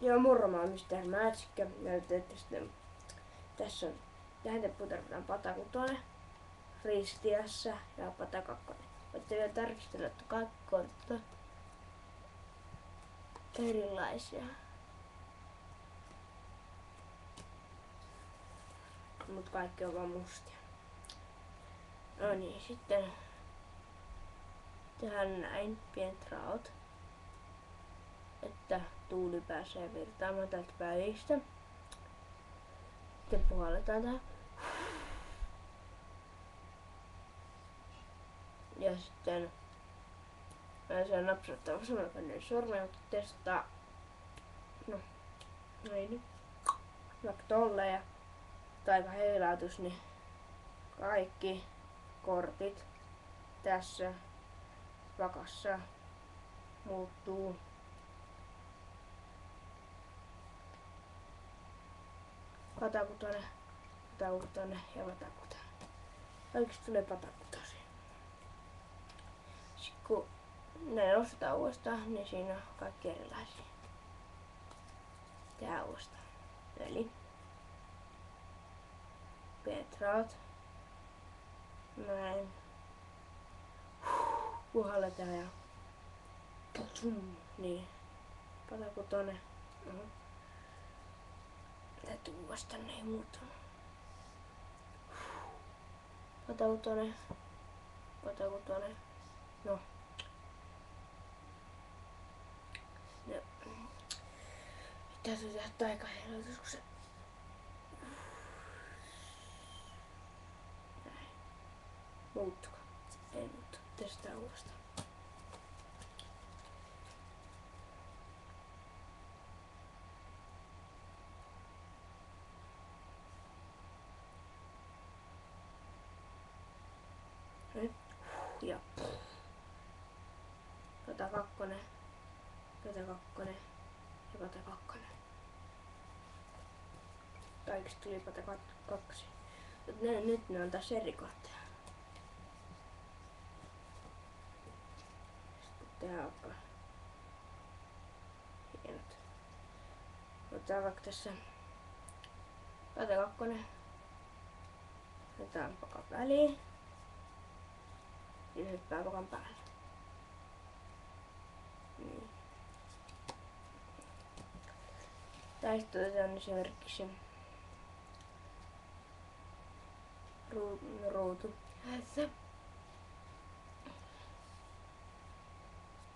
Joo, moro, mä oon Mr. Magic. Tässä on tähän temppuun tarvitaan pata 6, ristiässä ja pata 2. Voitte vielä tarkistella, että 2 kortta erilaisia. Mut kaikki on vaan mustia. No niin, sitten tehdään näin pienet raot, että tuuli pääsee virtaamaan täältä välistä. Sitten puhalletaan tähän. Ja sitten se on napsauttaa vasemmalla kädellä sormea, mutta testaa. No, niin. Vaikka tolleen ja taika heilautus, niin kaikki kortit tässä vakassa muuttuu patakutonen, patakutonen ja patakutonen. Kaikista tulee patakutosia. Sitten kun ne nostetaan uudestaan, niin siinä on kaikki erilaisia. Tehdään uudestaan. Eli pienet raot. Näin. Puhalletaan ja niin. Patakutonen. Täytyy uudestaan, ne ei muuttunut. Patakutonen. Patakutonen. No. Täytyy tehdä taikaheilutus, kun se näin. Muuttuko? Ei muuttu. Testaa uudestaan. Ja pata 2, pata 2 ja pata 2. Kaikista tuli pata 2. Nyt ne on taas eri kortteja. Sitten tehdään vaikka hienot. Otetaan vaikka tässä pata 2. Otetaan pakan väliin. Ja hyppää pakan päälle. Niin. Tai sitten otetaan esimerkiksi ruutu.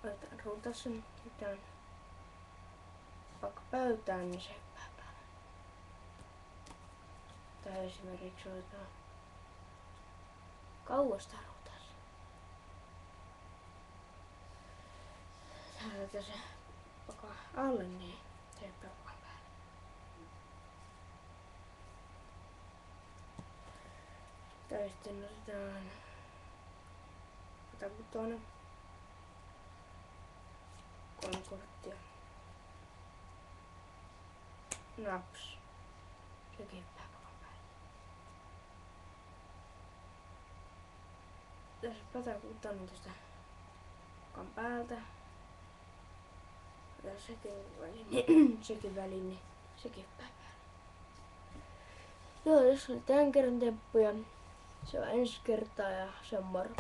Otetaan ruutossa, otetaan vaikka pöytään, niin se hyppää päälle. Tai esimerkiksi otetaan kauasta ruutossa. Laitetaan se paka alle, niin se hyppää pakan päälle. Tai sitten otetaan pata 6. 3 korttia. Naps. Sekin hyppää pakan päälle. Tässä pata 6 tästä pakan päältä. Ja sekin väliin, niin sekin hyppää päälle. Joo, tässä oli tämän kerran temppu ja se on ensi kertaa ja se on moro.